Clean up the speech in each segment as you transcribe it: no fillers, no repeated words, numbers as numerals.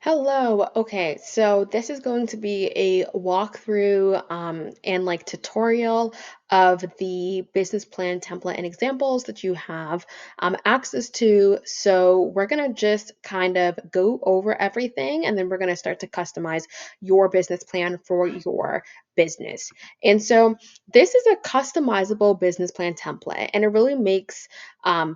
Hello. Okay, so this is going to be a walkthrough and like tutorial of the business plan template and examples that you have access to. So we're going to just kind of go over everything and then we're going to start to customize your business plan for your business. And so this is a customizable business plan template and it really makes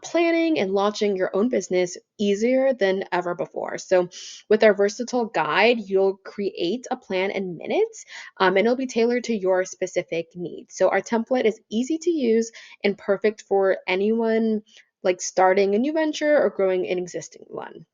planning and launching your own business easier than ever before. So with our versatile guide, you'll create a plan in minutes and it'll be tailored to your specific needs. So, our template is easy to use and perfect for anyone like starting a new venture or growing an existing one.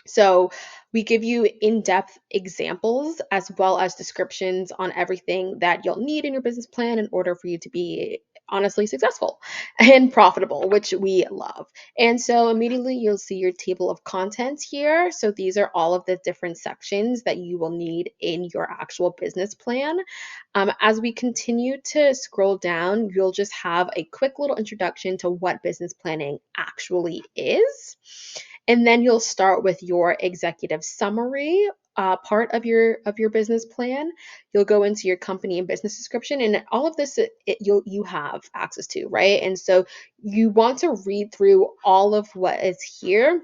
So, we give you in depth examples as well as descriptions on everything that you'll need in your business plan in order for you to be honestly successful and profitable, which we love. And so, immediately you'll see your table of contents here. So, these are all of the different sections that you will need in your actual business plan. As we continue to scroll down, you'll just have a quick little introduction to what business planning actually is. And then you'll start with your executive summary part of your business plan. You'll go into your company and business description, and all of this you have access to, right? And so you want to read through all of what is here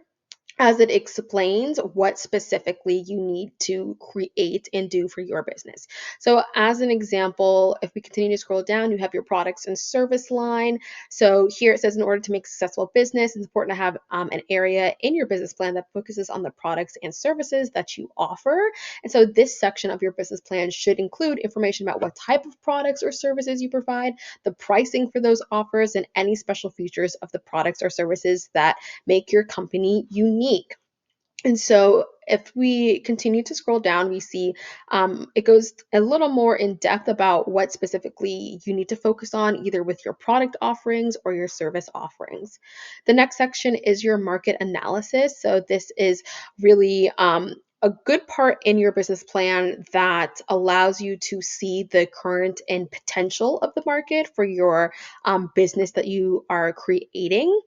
as it explains what specifically you need to create and do for your business. So, as an example, if we continue to scroll down, you have your products and service line. So, here it says, in order to make successful business, it's important to have an area in your business plan that focuses on the products and services that you offer. And so, this section of your business plan should include information about what type of products or services you provide, the pricing for those offers, and any special features of the products or services that make your company unique. And so if we continue to scroll down, we see it goes a little more in depth about what specifically you need to focus on, either with your product offerings or your service offerings. The next section is your market analysis. So this is really a good part in your business plan that allows you to see the current and potential of the market for your business that you are creating.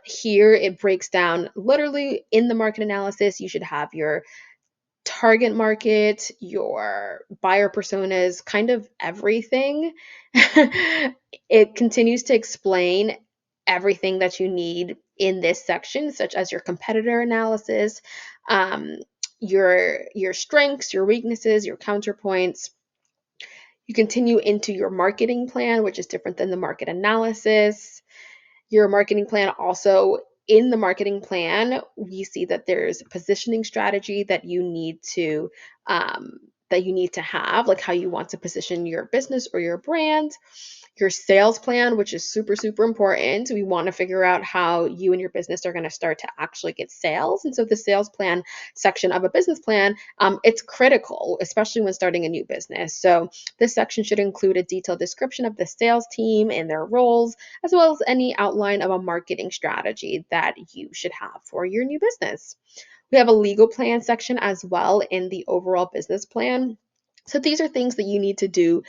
Here it breaks down literally in the market analysis. You should have your target market, your buyer personas, kind of everything. It continues to explain everything that you need in this section, such as your competitor analysis, um, your strengths, your weaknesses, your counterpoints. You continue into your marketing plan, which is different than the market analysis. Your marketing plan also, in the marketing plan, we see that there's a positioning strategy that um, you need to have, like how you want to position your business or your brand. Your sales plan, which is super, super important. We want to figure out how you and your business are going to start to actually get sales. And so the sales plan section of a business plan, it's critical, especially when starting a new business. So this section should include a detailed description of the sales team and their roles, as well as any outline of a marketing strategy that you should have for your new business. We have a legal plan section as well in the overall business plan. So these are things that you need to do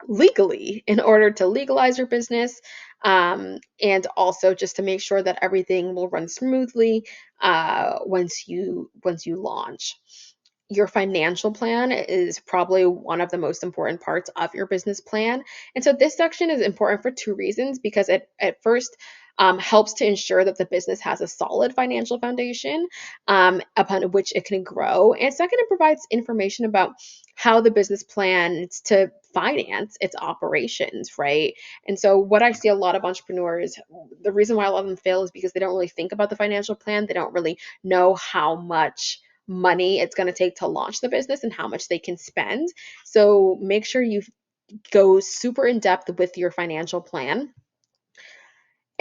legally in order to legalize your business, and also just to make sure that everything will run smoothly once you launch. Your financial plan is probably one of the most important parts of your business plan. And so this section is important for two reasons, because it at first helps to ensure that the business has a solid financial foundation upon which it can grow. And second, it provides information about how the business plans to finance its operations, right? And so, what I see a lot of entrepreneurs, the reason why a lot of them fail is because they don't really think about the financial plan. They don't really know how much money it's going to take to launch the business and how much they can spend. So, make sure you go super in depth with your financial plan.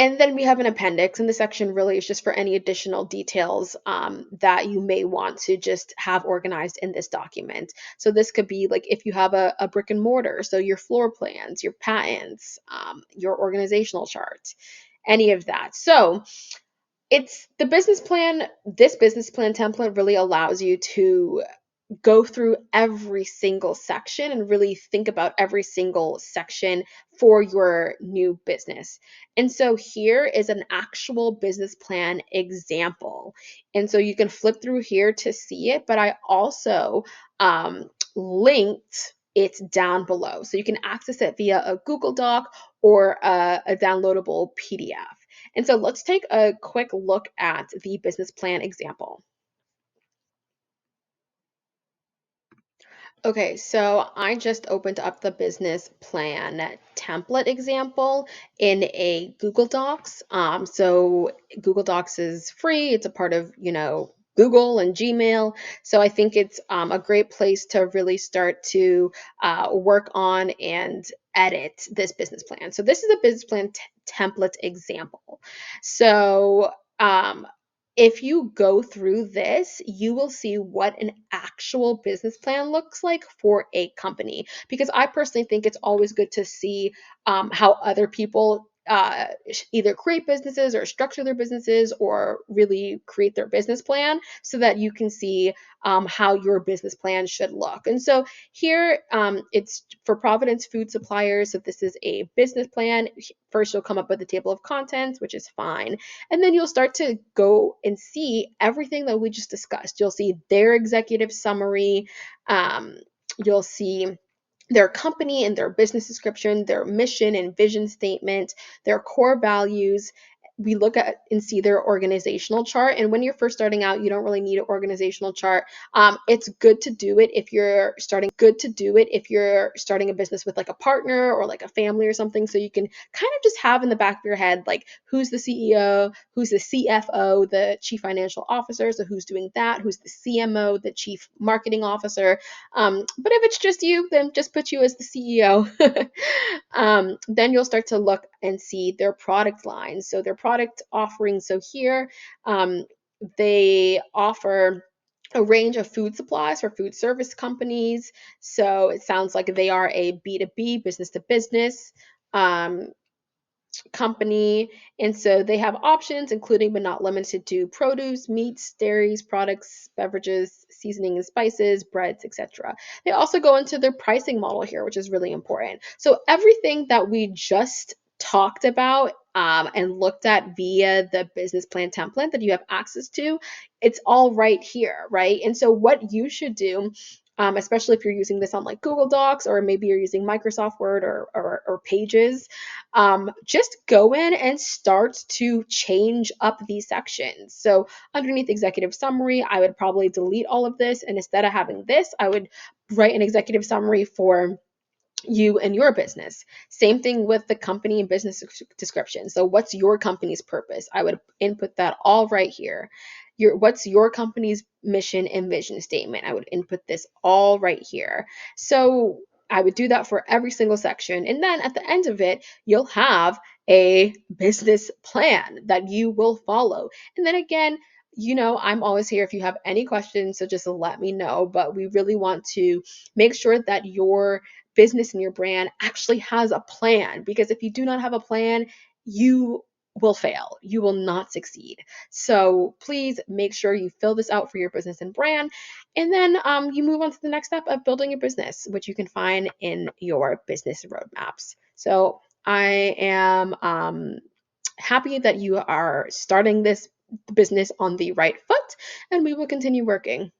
And then we have an appendix, and the section really is just for any additional details that you may want to just have organized in this document. So this could be like if you have a brick and mortar, so your floor plans, your patents, your organizational chart, any of that. So it's the business plan. This business plan template really allows you to go through every single section and really think about every single section for your new business. And so here is an actual business plan example. And so you can flip through here to see it, but I also linked it down below. So you can access it via a Google Doc or a downloadable PDF. And so let's take a quick look at the business plan example. Okay, so I just opened up the business plan template example in a Google Docs. So Google Docs is free. It's a part of, Google and Gmail. So I think it's a great place to really start to work on and edit this business plan. So this is a business plan template example. So if you go through this, you will see what an actual business plan looks like for a company. Because I personally think it's always good to see how other people either create businesses or structure their businesses or really create their business plan so that you can see how your business plan should look. And so here it's for Providence Food Suppliers. So this is a business plan. First, you'll come up with a table of contents, which is fine. And then you'll start to go and see everything that we just discussed. You'll see their executive summary. You'll see their company and their business description, their mission and vision statement, their core values. We look at and see their organizational chart. And when you're first starting out, you don't really need an organizational chart. It's good to do it if you're starting a business with like a partner or like a family or something. So you can kind of just have in the back of your head, like who's the CEO, who's the CFO, the chief financial officer. So who's doing that? Who's the CMO, the chief marketing officer? But if it's just you, then just put you as the CEO. Then you'll start to look and see their product line. So their product offerings. So here they offer a range of food supplies for food service companies. So it sounds like they are a B2B, business to business. Company. And so they have options, including but not limited to produce, meats, dairies, products, beverages, seasoning and spices, breads, etc. They also go into their pricing model here, which is really important. So everything that we just talked about and looked at via the business plan template that you have access to, it's all right here, right? And so what you should do, especially if you're using this on like Google Docs or maybe you're using Microsoft Word or Pages, just go in and start to change up these sections. So underneath executive summary, I would probably delete all of this. And instead of having this, I would write an executive summary for you and your business. Same thing with the company and business description. So what's your company's purpose? I would input that all right here. What's your company's mission and vision statement? I would input this all right here. So I would do that for every single section. And then at the end of it, you'll have a business plan that you will follow. And then again, I'm always here if you have any questions, so just let me know. But we really want to make sure that your business and your brand actually has a plan, because if you do not have a plan, you will fail. You will not succeed. So please make sure you fill this out for your business and brand. And then you move on to the next step of building your business, which you can find in your business roadmaps. So I am happy that you are starting this business on the right foot, and we will continue working.